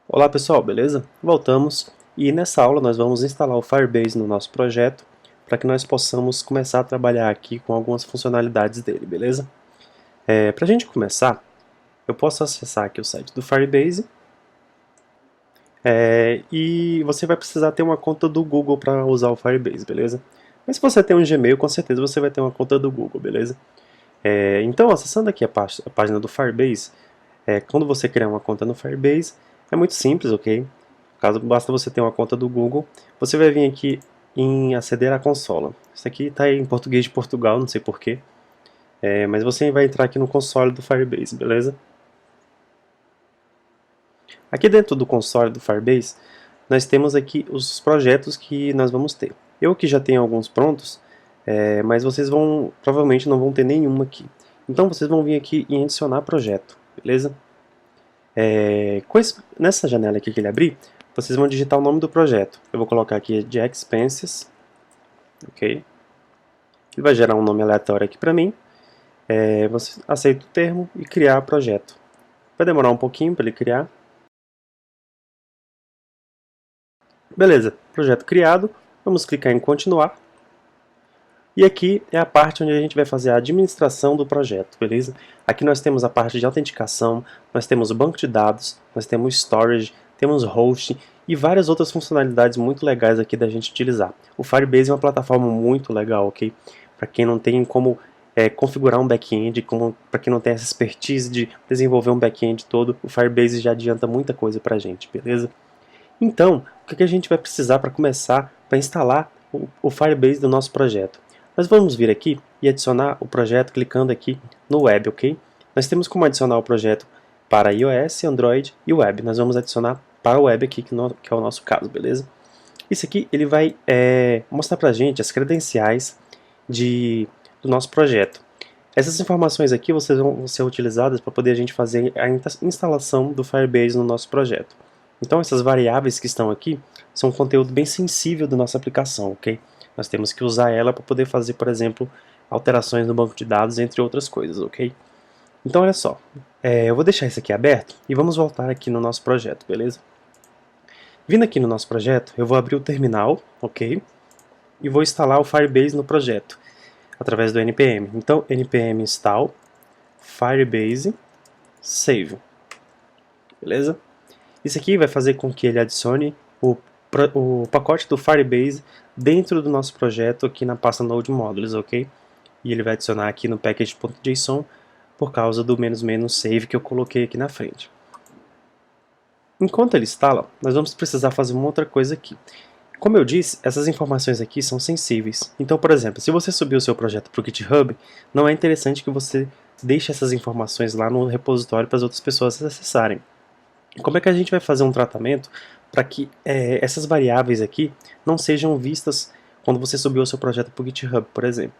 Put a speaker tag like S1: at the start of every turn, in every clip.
S1: Olá pessoal, beleza? Voltamos e nessa aula nós vamos instalar o Firebase no nosso projeto para que nós possamos começar a trabalhar aqui com algumas funcionalidades dele, beleza? Para a gente começar, eu posso acessar aqui o site do Firebase e você vai precisar ter uma conta do Google para usar o Firebase, beleza? Mas se você tem um Gmail, com certeza você vai ter uma conta do Google, beleza? Então, acessando aqui a página do Firebase, quando você criar uma conta no Firebase, é muito simples, ok? Caso basta você ter uma conta do Google, você vai vir aqui em aceder à consola. Isso aqui está em português de Portugal, não sei porquê, mas você vai entrar aqui no console do Firebase, beleza? Aqui dentro do console do Firebase, nós temos aqui os projetos que nós vamos ter. Eu aqui já tenho alguns prontos, mas vocês provavelmente não vão ter nenhum aqui. Então vocês vão vir aqui em adicionar projeto, beleza? Nessa janela aqui que ele abrir, vocês vão digitar o nome do projeto. Eu vou colocar aqui de Expenses, ok? Ele vai gerar um nome aleatório aqui para mim. Você aceita o termo e criar projeto. Vai demorar um pouquinho para ele criar. Beleza, projeto criado. Vamos clicar em continuar. E aqui é a parte onde a gente vai fazer a administração do projeto, beleza? Aqui nós temos a parte de autenticação, nós temos o banco de dados, nós temos storage, temos host e várias outras funcionalidades muito legais aqui da gente utilizar. O Firebase é uma plataforma muito legal, ok? Para quem não tem como configurar um back-end, para quem não tem essa expertise de desenvolver um back-end todo, o Firebase já adianta muita coisa para a gente, beleza? Então, o que a gente vai precisar para começar, para instalar o Firebase do nosso projeto? Nós vamos vir aqui e adicionar o projeto clicando aqui no Web, ok? Nós temos como adicionar o projeto para iOS, Android e Web. Nós vamos adicionar para o Web aqui, que é o nosso caso, beleza? Isso aqui ele vai mostrar para a gente as credenciais do nosso projeto. Essas informações aqui vão ser utilizadas para poder a gente fazer a instalação do Firebase no nosso projeto. Então essas variáveis que estão aqui são um conteúdo bem sensível da nossa aplicação, ok? Nós temos que usar ela para poder fazer, por exemplo, alterações no banco de dados, entre outras coisas, ok? Então olha só, eu vou deixar isso aqui aberto e vamos voltar aqui no nosso projeto, beleza? Vindo aqui no nosso projeto, eu vou abrir o terminal, ok? E vou instalar o Firebase no projeto, através do npm. Então, npm install Firebase save, beleza? Isso aqui vai fazer com que ele adicione o pacote do Firebase dentro do nosso projeto aqui na pasta Node Modules, ok? E ele vai adicionar aqui no package.json por causa do "-save" que eu coloquei aqui na frente. Enquanto ele instala, nós vamos precisar fazer uma outra coisa aqui. Como eu disse, essas informações aqui são sensíveis. Então, por exemplo, se você subir o seu projeto para o GitHub, não é interessante que você deixe essas informações lá no repositório para as outras pessoas acessarem. Como é que a gente vai fazer um tratamento para que essas variáveis aqui não sejam vistas quando você subir o seu projeto para o GitHub, por exemplo?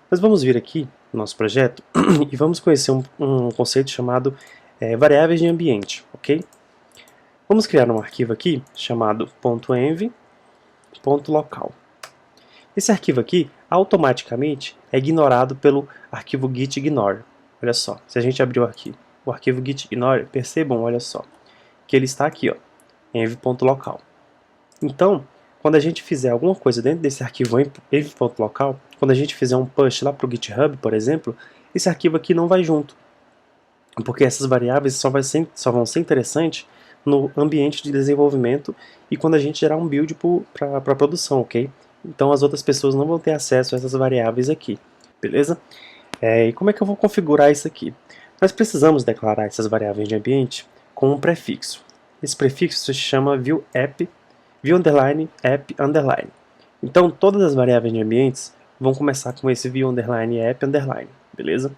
S1: Nós vamos vir aqui no nosso projeto e vamos conhecer um conceito chamado variáveis de ambiente, ok? Vamos criar um arquivo aqui chamado .env.local. Esse arquivo aqui automaticamente é ignorado pelo arquivo gitignore. Olha só, se a gente abrir o arquivo gitignore, percebam, olha só, que ele está aqui, ó, env.local. Então, quando a gente fizer alguma coisa dentro desse arquivo env.local, quando a gente fizer um push lá para o GitHub, por exemplo, esse arquivo aqui não vai junto, porque essas variáveis só vão ser interessantes no ambiente de desenvolvimento e quando a gente gerar um build para produção, ok? Então as outras pessoas não vão ter acesso a essas variáveis aqui, beleza? E como é que eu vou configurar isso aqui? Nós precisamos declarar essas variáveis de ambiente com um prefixo. Esse prefixo se chama viewApp, view_app_. Então todas as variáveis de ambientes vão começar com esse view_app_, beleza?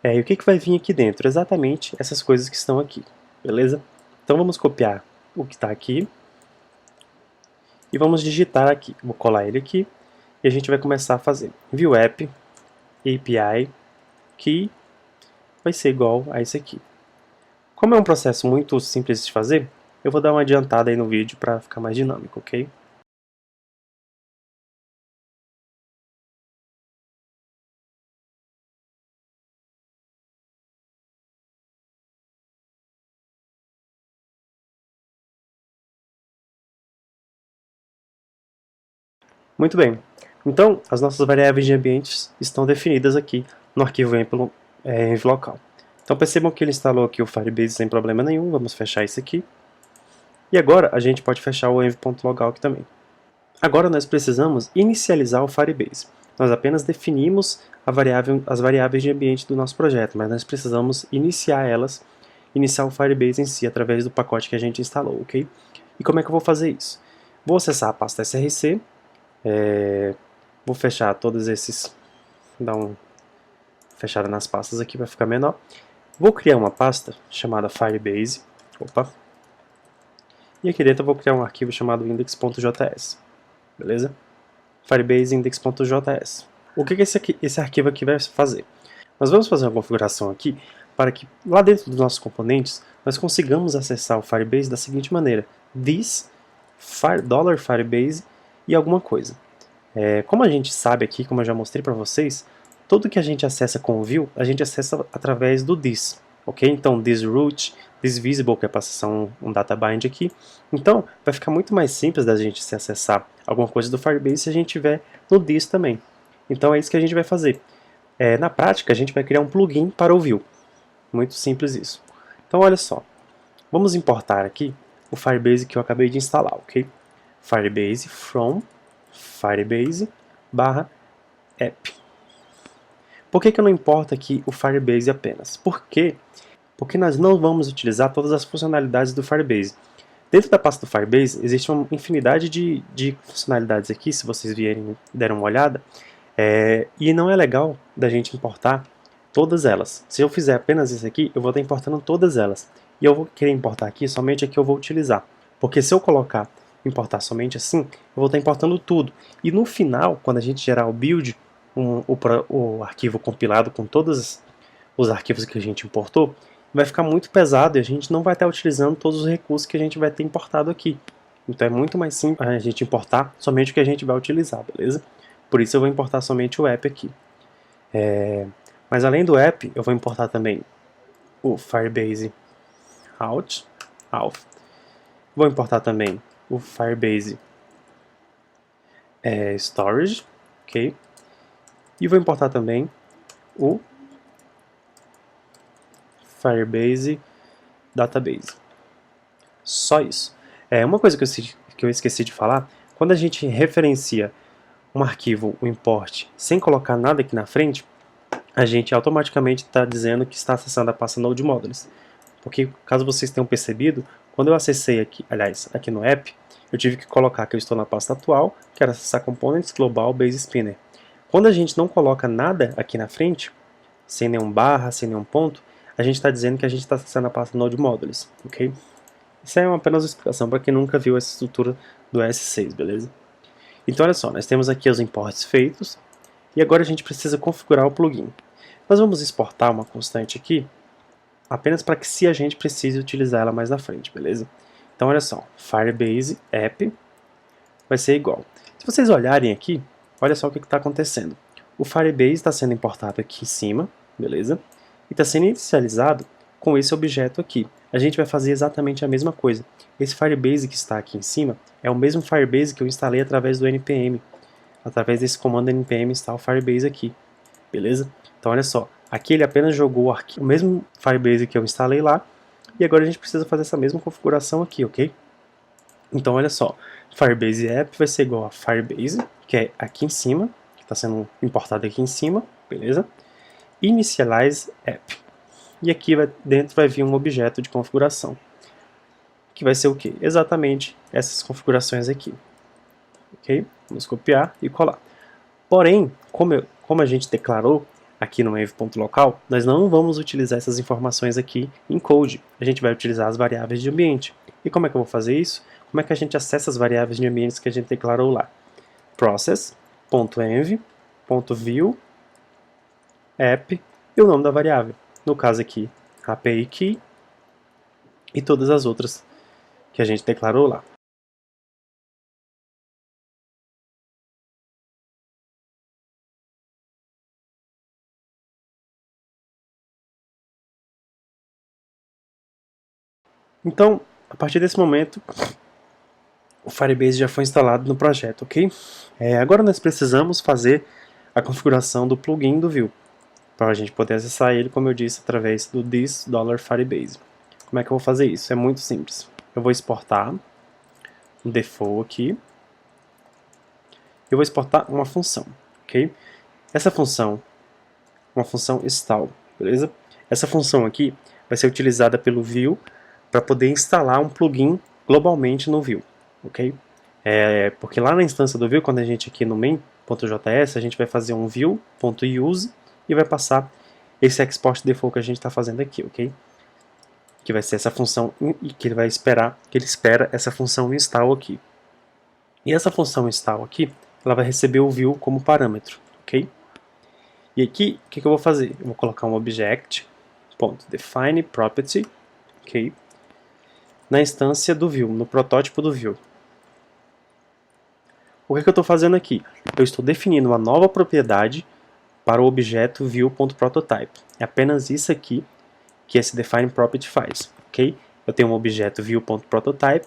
S1: E o que vai vir aqui dentro? Exatamente essas coisas que estão aqui, beleza? Então vamos copiar o que está aqui e vamos digitar aqui. Vou colar ele aqui e a gente vai começar a fazer. ViewApp API key vai ser igual a esse aqui. Como é um processo muito simples de fazer, eu vou dar uma adiantada aí no vídeo para ficar mais dinâmico, ok? Muito bem. Então, as nossas variáveis de ambientes estão definidas aqui no arquivo env local. Então, percebam que ele instalou aqui o Firebase sem problema nenhum. Vamos fechar isso aqui. E agora, a gente pode fechar o env.logout também. Agora, nós precisamos inicializar o Firebase. Nós apenas definimos as variáveis de ambiente do nosso projeto, mas nós precisamos iniciar elas, iniciar o Firebase em si, através do pacote que a gente instalou, ok? E como é que eu vou fazer isso? Vou acessar a pasta src, vou fechar todos esses, dar uma fechada nas pastas aqui para ficar menor. Vou criar uma pasta chamada Firebase, e aqui dentro eu vou criar um arquivo chamado index.js, beleza? Firebase index.js. O que esse arquivo aqui vai fazer? Nós vamos fazer uma configuração aqui para que lá dentro dos nossos componentes nós consigamos acessar o Firebase da seguinte maneira: this $Firebase e alguma coisa. Como a gente sabe aqui, como eu já mostrei para vocês, tudo que a gente acessa com o view, a gente acessa através do this, ok? Então, this root, this visible, que é para acessar um data bind aqui. Então, vai ficar muito mais simples da gente se acessar alguma coisa do Firebase se a gente tiver no this também. Então, é isso que a gente vai fazer. Na prática, a gente vai criar um plugin para o view. Muito simples isso. Então, olha só. Vamos importar aqui o Firebase que eu acabei de instalar, ok? Firebase from Firebase barra app. Por que eu não importo aqui o Firebase apenas? Por quê? Porque nós não vamos utilizar todas as funcionalidades do Firebase. Dentro da pasta do Firebase existe uma infinidade de funcionalidades aqui, se vocês deram uma olhada, e não é legal da gente importar todas elas. Se eu fizer apenas isso aqui, eu vou estar importando todas elas. E eu vou querer importar aqui somente a que eu vou utilizar. Porque se eu colocar importar somente assim, eu vou estar importando tudo. E no final, quando a gente gerar o build, o arquivo compilado com todos os arquivos que a gente importou, vai ficar muito pesado e a gente não vai estar utilizando todos os recursos que a gente vai ter importado aqui. Então é muito mais simples a gente importar somente o que a gente vai utilizar, beleza? Por isso eu vou importar somente o app aqui. Mas além do app, eu vou importar também o Firebase Auth. Vou importar também o Firebase Storage, ok? E vou importar também o Firebase Database. Só isso. Uma coisa que eu esqueci de falar, quando a gente referencia um arquivo, o import, sem colocar nada aqui na frente, a gente automaticamente está dizendo que está acessando a pasta Node Modules. Porque, caso vocês tenham percebido, quando eu acessei aqui, aliás, aqui no app, eu tive que colocar que eu estou na pasta atual, que era acessar Components Global Base Spinner. Quando a gente não coloca nada aqui na frente, sem nenhum barra, sem nenhum ponto, a gente está dizendo que a gente está acessando a pasta Node Modules, ok? Isso é apenas uma explicação para quem nunca viu essa estrutura do ES6, beleza? Então, olha só, nós temos aqui os imports feitos, e agora a gente precisa configurar o plugin. Nós vamos exportar uma constante aqui, apenas para que se a gente precise utilizar ela mais na frente, beleza? Então olha só, Firebase app vai ser igual. Se vocês olharem aqui, olha só o que está acontecendo. O Firebase está sendo importado aqui em cima, beleza? E está sendo inicializado com esse objeto aqui. A gente vai fazer exatamente a mesma coisa. Esse Firebase que está aqui em cima é o mesmo Firebase que eu instalei através do npm. Através desse comando npm install Firebase aqui, beleza? Então olha só, aqui ele apenas jogou o mesmo Firebase que eu instalei lá, e agora a gente precisa fazer essa mesma configuração aqui, ok? Então olha só, Firebase App vai ser igual a Firebase, que é aqui em cima, que está sendo importado aqui em cima, beleza? Initialize App. E aqui dentro vai vir um objeto de configuração, que vai ser o quê? Exatamente essas configurações aqui, ok? Vamos copiar e colar. Porém, como a gente declarou aqui no env.local, nós não vamos utilizar essas informações aqui em code. A gente vai utilizar as variáveis de ambiente. E como é que eu vou fazer isso? Como é que a gente acessa as variáveis de ambientes que a gente declarou lá? Process.env.view app e o nome da variável. No caso aqui, API key e todas as outras que a gente declarou lá. Então, a partir desse momento, o Firebase já foi instalado no projeto, ok? Agora nós precisamos fazer a configuração do plugin do Vue, para a gente poder acessar ele, como eu disse, através do this $Firebase. Como é que eu vou fazer isso? É muito simples. Eu vou exportar um default aqui. Eu vou exportar uma função, ok? Essa função, uma função install, beleza? Essa função aqui vai ser utilizada pelo Vue para poder instalar um plugin globalmente no Vue, ok? Porque lá na instância do Vue, quando a gente aqui no main.js, a gente vai fazer um vue.use e vai passar esse export default que a gente está fazendo aqui, ok? Que vai ser essa função e que ele vai esperar, que ele espera essa função install aqui. E essa função install aqui, ela vai receber o Vue como parâmetro, ok? E aqui, o que eu vou fazer? Eu vou colocar um object.defineProperty, ok? Na instância do Vue, no protótipo do Vue. O que eu estou fazendo aqui? Eu estou definindo uma nova propriedade para o objeto Vue.prototype. É apenas isso aqui que esse defineProperty faz, ok? Eu tenho um objeto Vue.prototype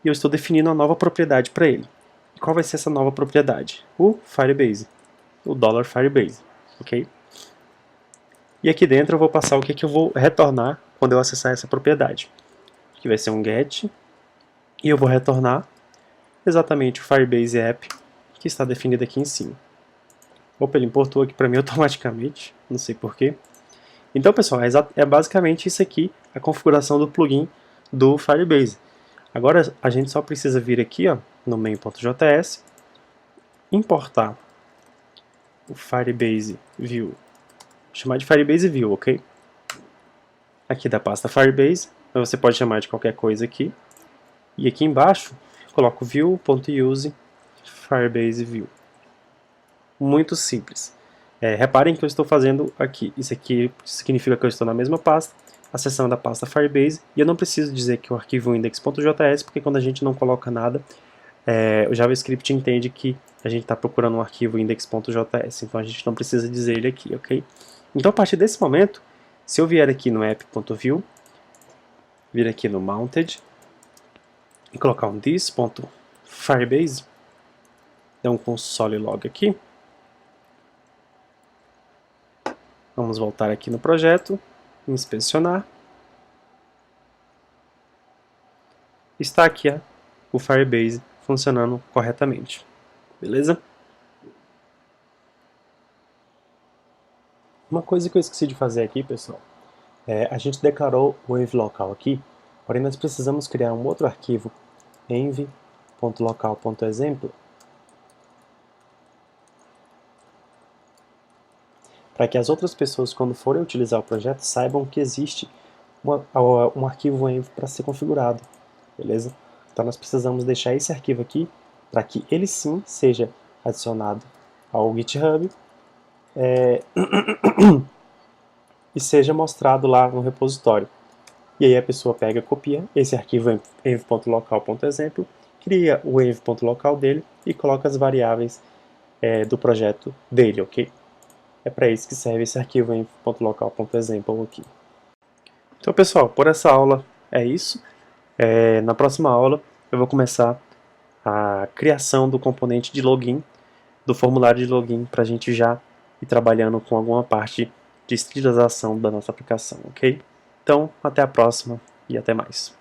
S1: e eu estou definindo uma nova propriedade para ele. E qual vai ser essa nova propriedade? O Firebase, o $Firebase, ok? E aqui dentro eu vou passar o que eu vou retornar quando eu acessar essa propriedade. Que vai ser um get, e eu vou retornar exatamente o Firebase App que está definido aqui em cima. Opa, ele importou aqui para mim automaticamente, não sei porquê. Então, pessoal, é basicamente isso aqui, a configuração do plugin do Firebase. Agora a gente só precisa vir aqui, ó, no main.js, importar o Firebase Vue, chamar de Firebase Vue, ok? Aqui da pasta Firebase, mas você pode chamar de qualquer coisa aqui. E aqui embaixo, coloco vue.use Firebase Vue. Muito simples. Reparem que eu estou fazendo aqui. Isso aqui significa que eu estou na mesma pasta, acessando a pasta Firebase, e eu não preciso dizer que o arquivo index.js, porque quando a gente não coloca nada, o JavaScript entende que a gente está procurando um arquivo index.js, então a gente não precisa dizer ele aqui, ok? Então a partir desse momento, se eu vier aqui no app.vue, vir aqui no mounted, e colocar um this.firebase, dar um console log aqui, vamos voltar aqui no projeto, inspecionar. Está aqui o Firebase funcionando corretamente. Beleza? Uma coisa que eu esqueci de fazer aqui, pessoal, a gente declarou o env local aqui, porém nós precisamos criar um outro arquivo, env.local.example, para que as outras pessoas, quando forem utilizar o projeto, saibam que existe um arquivo env para ser configurado, beleza? Então nós precisamos deixar esse arquivo aqui para que ele sim seja adicionado ao GitHub e seja mostrado lá no repositório. E aí a pessoa pega, copia esse arquivo env.local.example, cria o env.local dele e coloca as variáveis do projeto dele, ok? É para isso que serve esse arquivo env.local.example aqui. Então, pessoal, por essa aula é isso. Na próxima aula eu vou começar a criação do componente de login, do formulário de login, para a gente já ir trabalhando com alguma parte de estilização da nossa aplicação, ok? Então, até a próxima e até mais.